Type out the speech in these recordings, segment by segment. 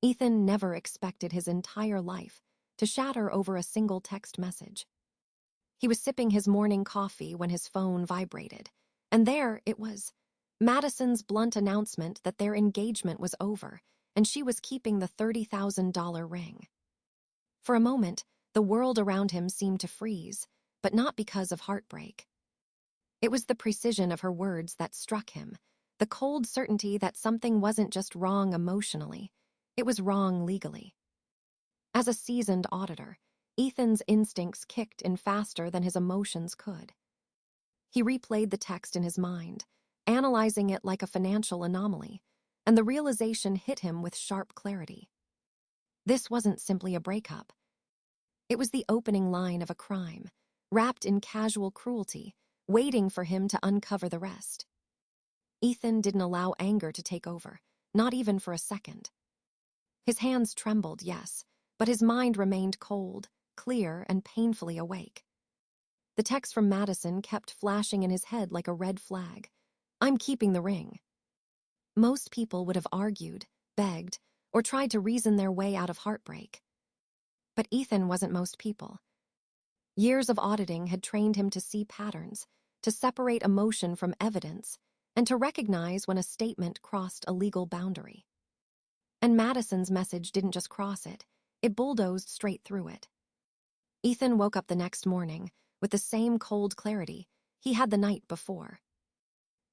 Ethan never expected his entire life to shatter over a single text message. He was sipping his morning coffee when his phone vibrated, and there it was, Madison's blunt announcement that their engagement was over and she was keeping the $30,000 ring. For a moment, the world around him seemed to freeze, but not because of heartbreak. It was the precision of her words that struck him, the cold certainty that something wasn't just wrong emotionally, it was wrong legally. As a seasoned auditor, Ethan's instincts kicked in faster than his emotions could. He replayed the text in his mind, analyzing it like a financial anomaly, and the realization hit him with sharp clarity. This wasn't simply a breakup. It was the opening line of a crime, wrapped in casual cruelty, waiting for him to uncover the rest. Ethan didn't allow anger to take over, not even for a second. His hands trembled, yes, but his mind remained cold, clear, and painfully awake. The text from Madison kept flashing in his head like a red flag. "I'm keeping the ring." Most people would have argued, begged, or tried to reason their way out of heartbreak. But Ethan wasn't most people. Years of auditing had trained him to see patterns, to separate emotion from evidence, and to recognize when a statement crossed a legal boundary. And Madison's message didn't just cross it, it bulldozed straight through it. Ethan woke up the next morning with the same cold clarity he had the night before.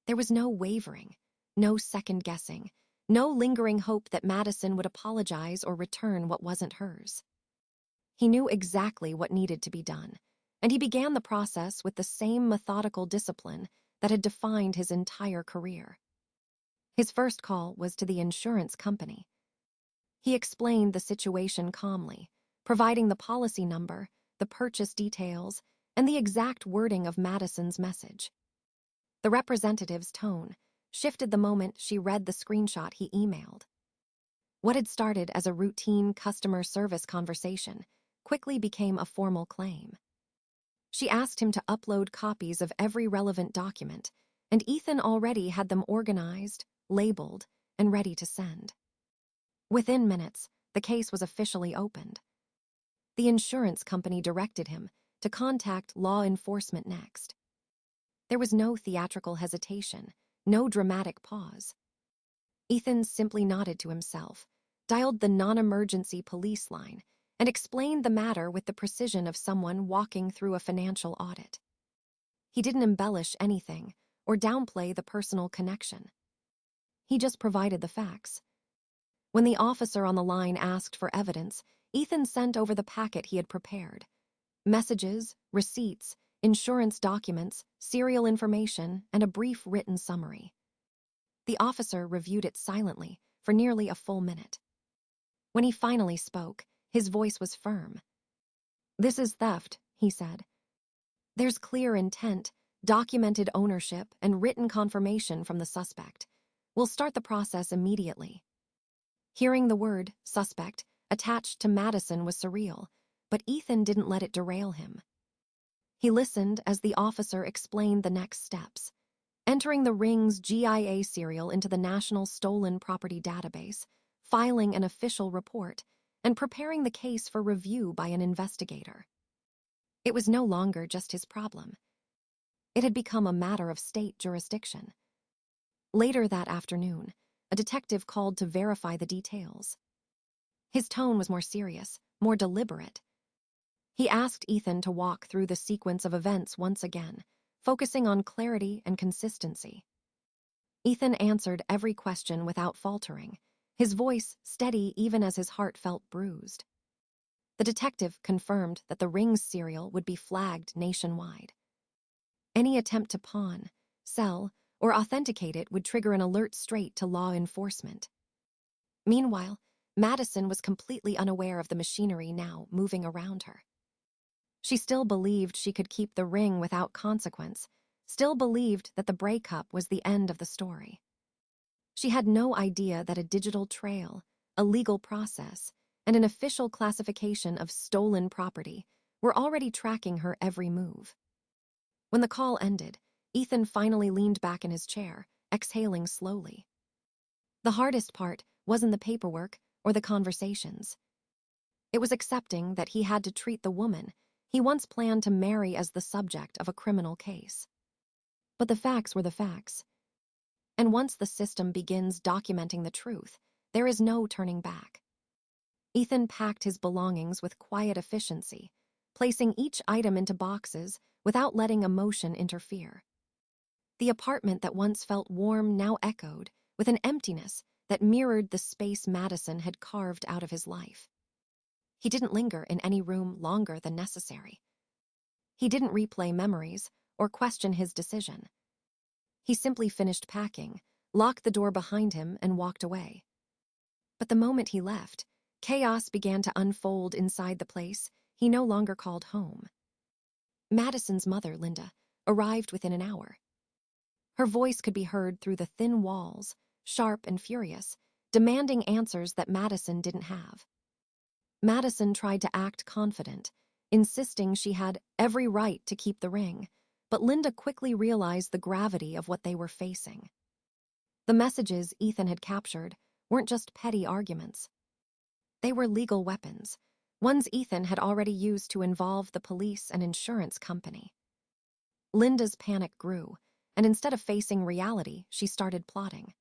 There was no wavering, no second-guessing, no lingering hope that Madison would apologize or return what wasn't hers. He knew exactly what needed to be done, and he began the process with the same methodical discipline that had defined his entire career. His first call was to the insurance company. He explained the situation calmly, providing the policy number, the purchase details, and the exact wording of Madison's message. The representative's tone shifted the moment she read the screenshot he emailed. What had started as a routine customer service conversation quickly became a formal claim. She asked him to upload copies of every relevant document, and Ethan already had them organized, labeled, and ready to send. Within minutes, the case was officially opened. The insurance company directed him to contact law enforcement next. There was no theatrical hesitation, no dramatic pause. Ethan simply nodded to himself, dialed the non-emergency police line, and explained the matter with the precision of someone walking through a financial audit. He didn't embellish anything or downplay the personal connection. He just provided the facts. When the officer on the line asked for evidence, Ethan sent over the packet he had prepared. Messages, receipts, insurance documents, serial information, and a brief written summary. The officer reviewed it silently for nearly a full minute. When he finally spoke, his voice was firm. "This is theft," he said. "There's clear intent, documented ownership, and written confirmation from the suspect. We'll start the process immediately." Hearing the word suspect attached to Madison was surreal, but Ethan didn't let it derail him. He listened as the officer explained the next steps, entering the ring's GIA serial into the National Stolen Property Database, filing an official report, and preparing the case for review by an investigator. It was no longer just his problem. It had become a matter of state jurisdiction. Later that afternoon, a detective called to verify the details. His tone was more serious, more deliberate. He asked Ethan to walk through the sequence of events once again, focusing on clarity and consistency. Ethan answered every question without faltering, his voice steady even as his heart felt bruised. The detective confirmed that the ring's serial would be flagged nationwide. Any attempt to pawn, sell, or authenticate it would trigger an alert straight to law enforcement. Meanwhile, Madison was completely unaware of the machinery now moving around her. She still believed she could keep the ring without consequence, still believed that the breakup was the end of the story. She had no idea that a digital trail, a legal process, and an official classification of stolen property were already tracking her every move. When the call ended, Ethan finally leaned back in his chair, exhaling slowly. The hardest part wasn't the paperwork or the conversations. It was accepting that he had to treat the woman he once planned to marry as the subject of a criminal case. But the facts were the facts. And once the system begins documenting the truth, there is no turning back. Ethan packed his belongings with quiet efficiency, placing each item into boxes without letting emotion interfere. The apartment that once felt warm now echoed with an emptiness that mirrored the space Madison had carved out of his life. He didn't linger in any room longer than necessary. He didn't replay memories or question his decision. He simply finished packing, locked the door behind him, and walked away. But the moment he left, chaos began to unfold inside the place he no longer called home. Madison's mother, Linda, arrived within an hour. Her voice could be heard through the thin walls, sharp and furious, demanding answers that Madison didn't have. Madison tried to act confident, insisting she had every right to keep the ring, but Linda quickly realized the gravity of what they were facing. The messages Ethan had captured weren't just petty arguments. They were legal weapons, ones Ethan had already used to involve the police and insurance company. Linda's panic grew, and instead of facing reality, she started plotting.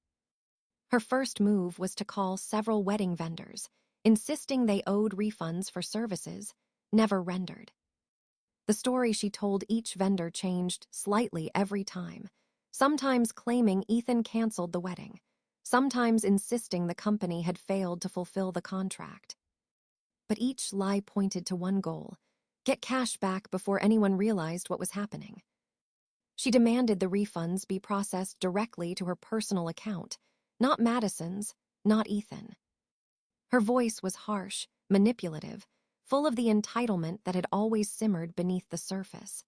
Her first move was to call several wedding vendors, insisting they owed refunds for services never rendered. The story she told each vendor changed slightly every time, sometimes claiming Ethan canceled the wedding, sometimes insisting the company had failed to fulfill the contract. But each lie pointed to one goal: get cash back before anyone realized what was happening. She demanded the refunds be processed directly to her personal account, not Madison's, not Ethan. Her voice was harsh, manipulative, full of the entitlement that had always simmered beneath the surface.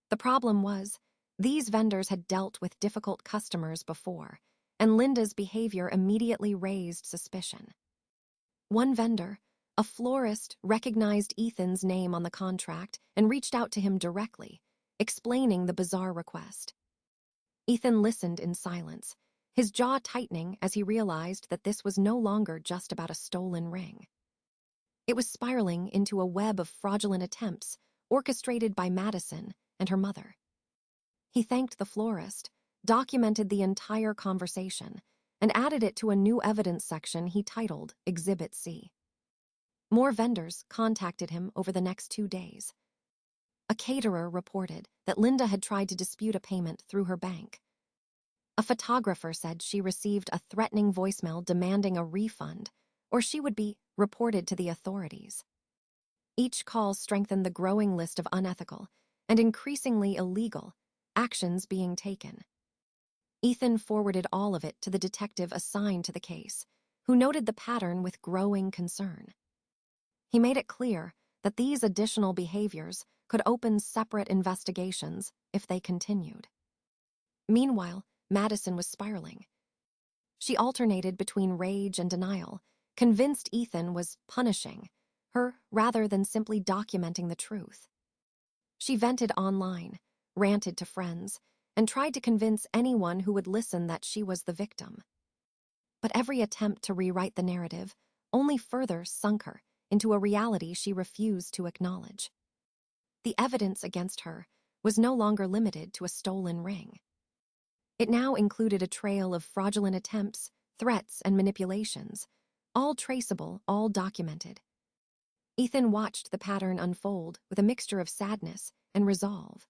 The problem was, these vendors had dealt with difficult customers before, and Linda's behavior immediately raised suspicion. One vendor, a florist, recognized Ethan's name on the contract and reached out to him directly, explaining the bizarre request. Ethan listened in silence, his jaw tightening as he realized that this was no longer just about a stolen ring. It was spiraling into a web of fraudulent attempts orchestrated by Madison and her mother. He thanked the florist, documented the entire conversation, and added it to a new evidence section he titled Exhibit C. More vendors contacted him over the next 2 days. A caterer reported that Linda had tried to dispute a payment through her bank. A photographer said she received a threatening voicemail demanding a refund, or she would be reported to the authorities. Each call strengthened the growing list of unethical and increasingly illegal actions being taken. Ethan forwarded all of it to the detective assigned to the case, who noted the pattern with growing concern. He made it clear that these additional behaviors could open separate investigations if they continued. Meanwhile, Madison was spiraling. She alternated between rage and denial, convinced Ethan was punishing her rather than simply documenting the truth. She vented online, ranted to friends, and tried to convince anyone who would listen that she was the victim. But every attempt to rewrite the narrative only further sunk her into a reality she refused to acknowledge. The evidence against her was no longer limited to a stolen ring. It now included a trail of fraudulent attempts, threats, and manipulations, all traceable, all documented. Ethan watched the pattern unfold with a mixture of sadness and resolve.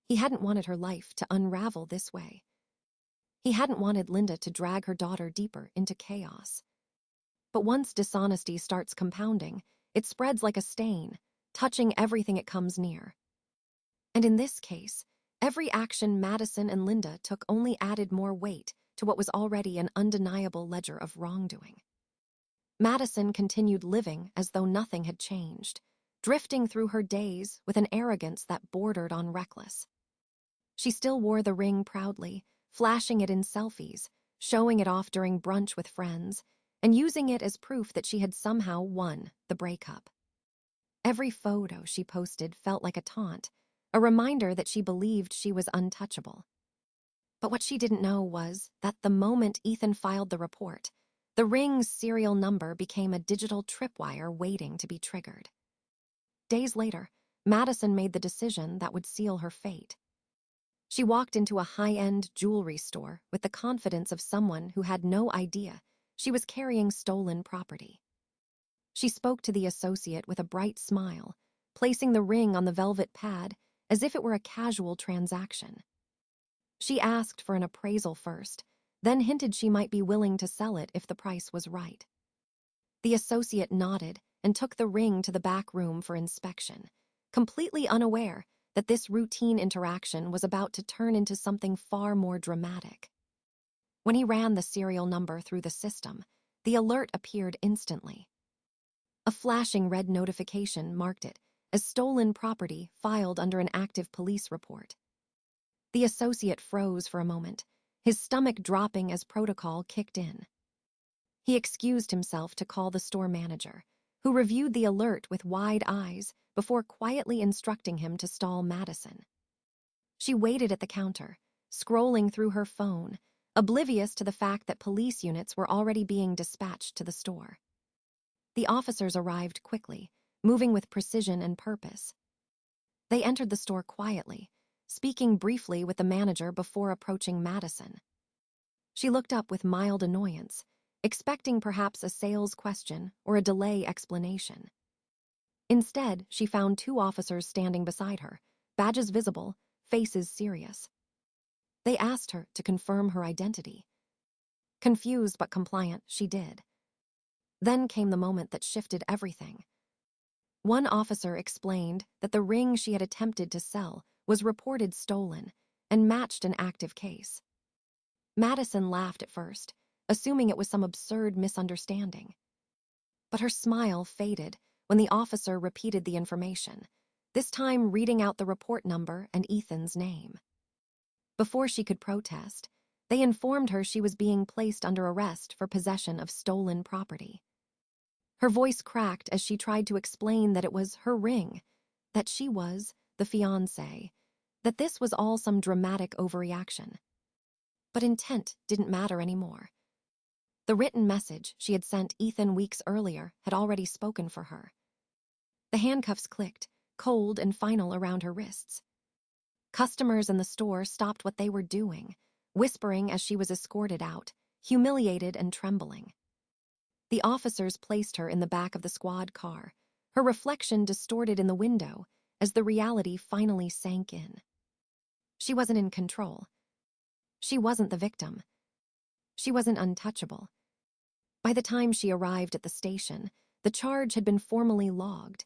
He hadn't wanted her life to unravel this way. He hadn't wanted Linda to drag her daughter deeper into chaos. But once dishonesty starts compounding, it spreads like a stain, touching everything it comes near. And in this case, every action Madison and Linda took only added more weight to what was already an undeniable ledger of wrongdoing. Madison continued living as though nothing had changed, drifting through her days with an arrogance that bordered on reckless. She still wore the ring proudly, flashing it in selfies, showing it off during brunch with friends, and using it as proof that she had somehow won the breakup. Every photo she posted felt like a taunt, a reminder that she believed she was untouchable. But what she didn't know was that the moment Ethan filed the report, The ring's serial number became a digital tripwire waiting to be triggered. Days later, Madison made the decision that would seal her fate. She walked into a high-end jewelry store with the confidence of someone who had no idea she was carrying stolen property. She spoke to the associate with a bright smile, placing the ring on the velvet pad as if it were a casual transaction. She asked for an appraisal first, then hinted she might be willing to sell it if the price was right. The associate nodded and took the ring to the back room for inspection, completely unaware that this routine interaction was about to turn into something far more dramatic. When he ran the serial number through the system, the alert appeared instantly. A flashing red notification marked it as stolen property filed under an active police report. The associate froze for a moment, his stomach dropping as protocol kicked in. He excused himself to call the store manager, who reviewed the alert with wide eyes before quietly instructing him to stall Madison. She waited at the counter, scrolling through her phone, oblivious to the fact that police units were already being dispatched to the store. The officers arrived quickly, moving with precision and purpose. They entered the store quietly, speaking briefly with the manager before approaching Madison. She looked up with mild annoyance, expecting perhaps a sales question or a delay explanation. Instead, she found two officers standing beside her, badges visible, faces serious. They asked her to confirm her identity. Confused but compliant, she did. Then came the moment that shifted everything. One officer explained that the ring she had attempted to sell was reported stolen and matched an active case. Madison laughed at first, assuming it was some absurd misunderstanding. But her smile faded when the officer repeated the information, this time reading out the report number and Ethan's name. Before she could protest, they informed her she was being placed under arrest for possession of stolen property. Her voice cracked as she tried to explain that it was her ring, that she was the fiancé, that this was all some dramatic overreaction. But intent didn't matter anymore. The written message she had sent Ethan weeks earlier had already spoken for her. The handcuffs clicked, cold and final around her wrists. Customers in the store stopped what they were doing, whispering as she was escorted out, humiliated and trembling. The officers placed her in the back of the squad car, her reflection distorted in the window as the reality finally sank in. She wasn't in control. She wasn't the victim. She wasn't untouchable. By the time she arrived at the station, the charge had been formally logged: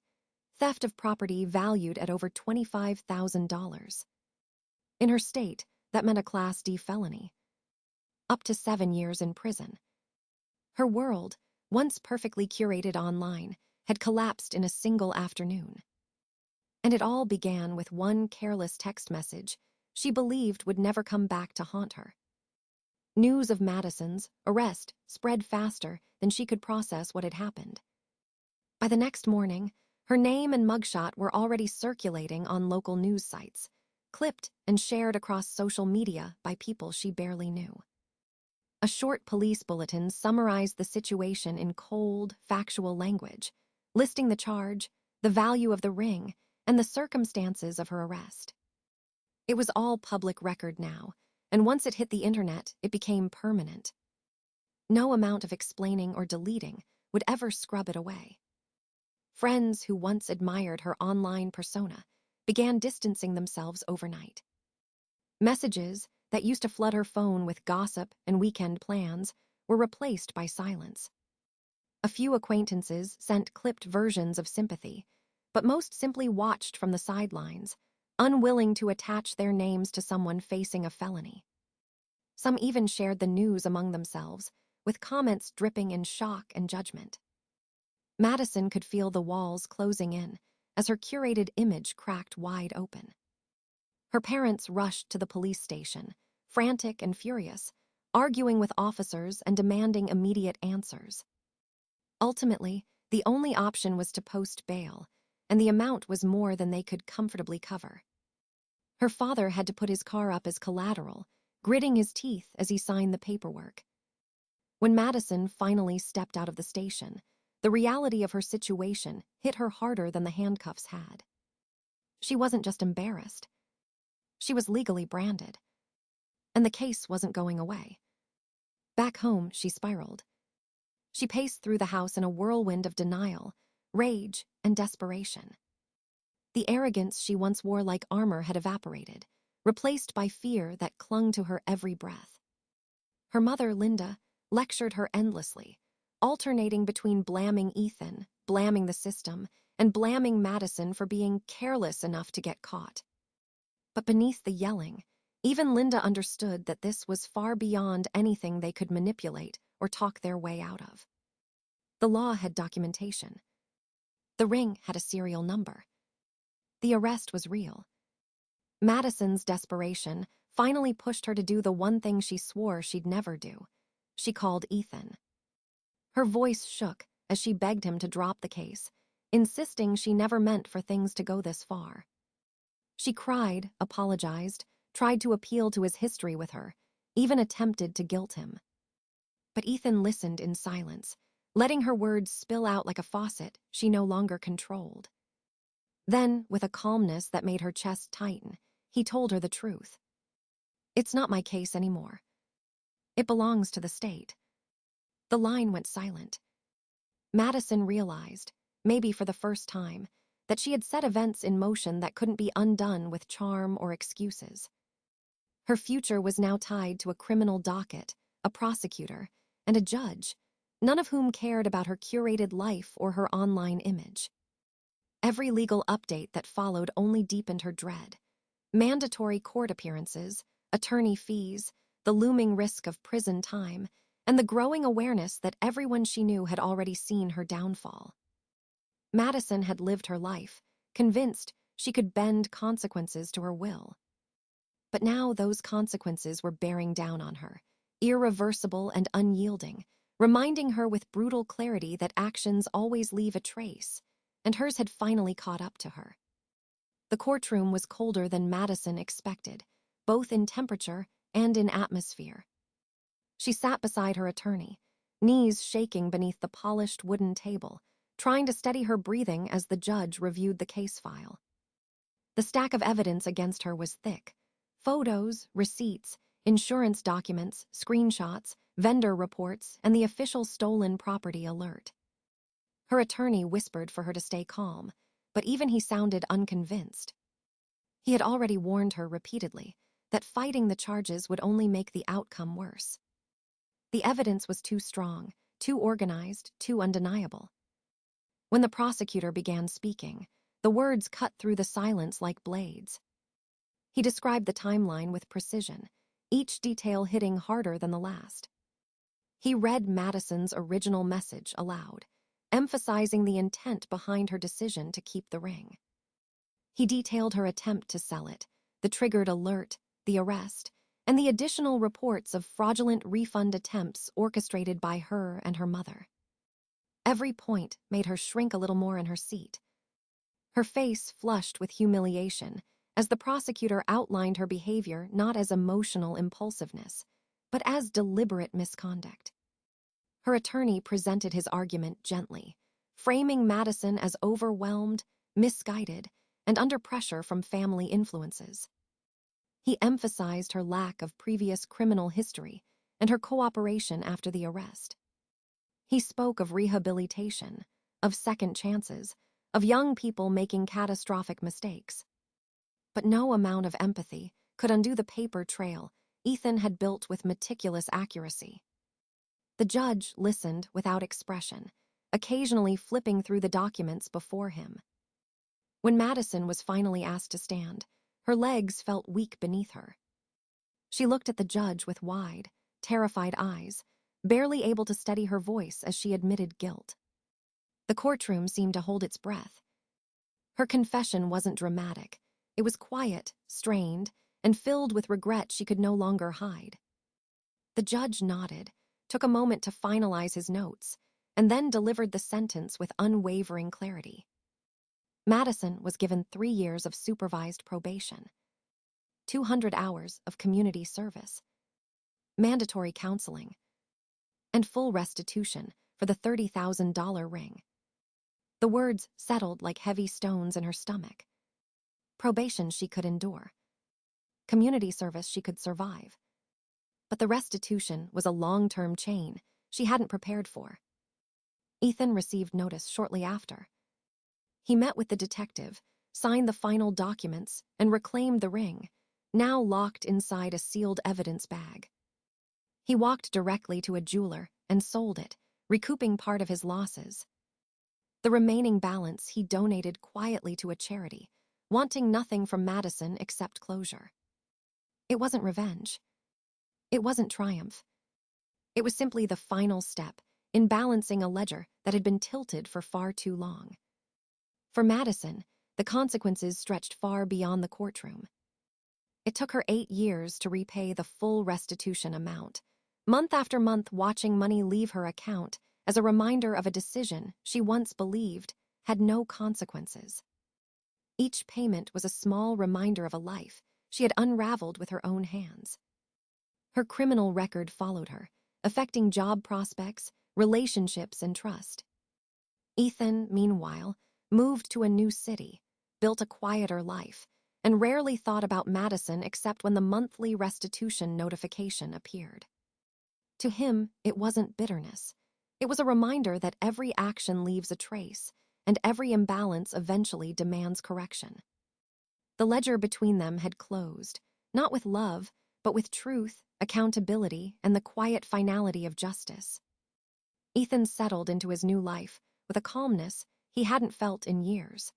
theft of property valued at over $25,000. In her state, that meant a Class D felony. Up to 7 years in prison. Her world, once perfectly curated online, had collapsed in a single afternoon. And it all began with one careless text message she believed would never come back to haunt her. News of Madison's arrest spread faster than she could process what had happened. By the next morning, her name and mugshot were already circulating on local news sites, clipped and shared across social media by people she barely knew. A short police bulletin summarized the situation in cold, factual language, listing the charge, the value of the ring, and the circumstances of her arrest. It was all public record now, and once it hit the internet, it became permanent. No amount of explaining or deleting would ever scrub it away. Friends who once admired her online persona began distancing themselves overnight. Messages that used to flood her phone with gossip and weekend plans were replaced by silence. A few acquaintances sent clipped versions of sympathy, but most simply watched from the sidelines, unwilling to attach their names to someone facing a felony. Some even shared the news among themselves, with comments dripping in shock and judgment. Madison could feel the walls closing in as her curated image cracked wide open. Her parents rushed to the police station, frantic and furious, arguing with officers and demanding immediate answers. Ultimately, the only option was to post bail, and the amount was more than they could comfortably cover. Her father had to put his car up as collateral, gritting his teeth as he signed the paperwork. When Madison finally stepped out of the station, the reality of her situation hit her harder than the handcuffs had. She wasn't just embarrassed. She was legally branded. And the case wasn't going away. Back home, she spiraled. She paced through the house in a whirlwind of denial, rage, and desperation. The arrogance she once wore like armor had evaporated, replaced by fear that clung to her every breath. Her mother, Linda, lectured her endlessly, alternating between blaming Ethan, blaming the system, and blaming Madison for being careless enough to get caught. But beneath the yelling, even Linda understood that this was far beyond anything they could manipulate or talk their way out of. The law had documentation. The ring had a serial number. The arrest was real. Madison's desperation finally pushed her to do the one thing she swore she'd never do. She called Ethan. Her voice shook as she begged him to drop the case, insisting she never meant for things to go this far. She cried, apologized, tried to appeal to his history with her, even attempted to guilt him. But Ethan listened in silence, letting her words spill out like a faucet she no longer controlled. Then, with a calmness that made her chest tighten, he told her the truth. "It's not my case anymore. It belongs to the state." The line went silent. Madison realized, maybe for the first time, that she had set events in motion that couldn't be undone with charm or excuses. Her future was now tied to a criminal docket, a prosecutor, and a judge, none of whom cared about her curated life or her online image. Every legal update that followed only deepened her dread. Mandatory court appearances, attorney fees, the looming risk of prison time, and the growing awareness that everyone she knew had already seen her downfall. Madison had lived her life, convinced she could bend consequences to her will. But now those consequences were bearing down on her, irreversible and unyielding, reminding her with brutal clarity that actions always leave a trace, and hers had finally caught up to her. The courtroom was colder than Madison expected, both in temperature and in atmosphere. She sat beside her attorney, knees shaking beneath the polished wooden table, trying to steady her breathing as the judge reviewed the case file. The stack of evidence against her was thick. Photos, receipts, insurance documents, screenshots, vendor reports, and the official stolen property alert. Her attorney whispered for her to stay calm, but even he sounded unconvinced. He had already warned her repeatedly that fighting the charges would only make the outcome worse. The evidence was too strong, too organized, too undeniable. When the prosecutor began speaking, the words cut through the silence like blades. He described the timeline with precision, each detail hitting harder than the last. He read Madison's original message aloud, emphasizing the intent behind her decision to keep the ring. He detailed her attempt to sell it, the triggered alert, the arrest, and the additional reports of fraudulent refund attempts orchestrated by her and her mother. Every point made her shrink a little more in her seat. Her face flushed with humiliation as the prosecutor outlined her behavior not as emotional impulsiveness, but as deliberate misconduct. Her attorney presented his argument gently, framing Madison as overwhelmed, misguided, and under pressure from family influences. He emphasized her lack of previous criminal history and her cooperation after the arrest. He spoke of rehabilitation, of second chances, of young people making catastrophic mistakes. But no amount of empathy could undo the paper trail Ethan had built with meticulous accuracy. The judge listened without expression, occasionally flipping through the documents before him. When Madison was finally asked to stand, her legs felt weak beneath her. She looked at the judge with wide, terrified eyes, barely able to steady her voice as she admitted guilt. The courtroom seemed to hold its breath. Her confession wasn't dramatic. It was quiet, strained, and filled with regret she could no longer hide. The judge nodded, took a moment to finalize his notes, and then delivered the sentence with unwavering clarity. Madison was given 3 years of supervised probation, 200 hours of community service, mandatory counseling, and full restitution for the $30,000 ring. The words settled like heavy stones in her stomach. Probation she could endure. Community service she could survive. But the restitution was a long-term chain she hadn't prepared for. Ethan received notice shortly after. He met with the detective, signed the final documents, and reclaimed the ring, now locked inside a sealed evidence bag. He walked directly to a jeweler and sold it, recouping part of his losses. The remaining balance he donated quietly to a charity, wanting nothing from Madison except closure. It wasn't revenge. It wasn't triumph. It was simply the final step in balancing a ledger that had been tilted for far too long. For Madison, the consequences stretched far beyond the courtroom. It took her 8 years to repay the full restitution amount, month after month watching money leave her account as a reminder of a decision she once believed had no consequences. Each payment was a small reminder of a life she had unraveled with her own hands. Her criminal record followed her, affecting job prospects, relationships, and trust. Ethan, meanwhile, moved to a new city, built a quieter life, and rarely thought about Madison except when the monthly restitution notification appeared. To him, it wasn't bitterness. It was a reminder that every action leaves a trace, and every imbalance eventually demands correction. The ledger between them had closed, not with love, but with truth, accountability, and the quiet finality of justice. Ethan settled into his new life with a calmness he hadn't felt in years.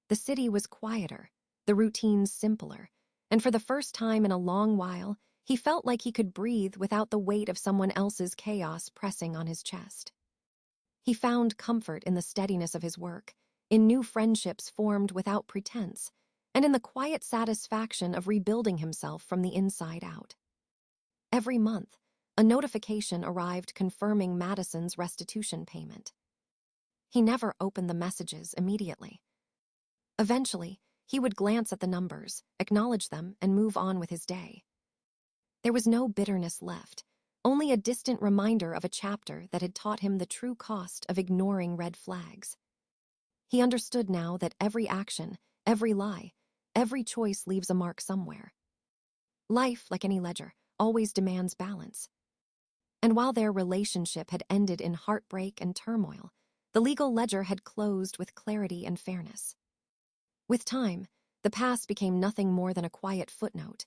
The city was quieter, the routines simpler, and for the first time in a long while, he felt like he could breathe without the weight of someone else's chaos pressing on his chest. He found comfort in the steadiness of his work, in new friendships formed without pretense, and in the quiet satisfaction of rebuilding himself from the inside out. Every month, a notification arrived confirming Madison's restitution payment. He never opened the messages immediately. Eventually, he would glance at the numbers, acknowledge them, and move on with his day. There was no bitterness left, only a distant reminder of a chapter that had taught him the true cost of ignoring red flags. He understood now that every action, every lie, every choice leaves a mark somewhere. Life, like any ledger, always demands balance. And while their relationship had ended in heartbreak and turmoil, the legal ledger had closed with clarity and fairness. With time, the past became nothing more than a quiet footnote.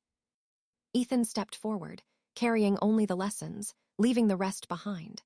Ethan stepped forward, carrying only the lessons, leaving the rest behind.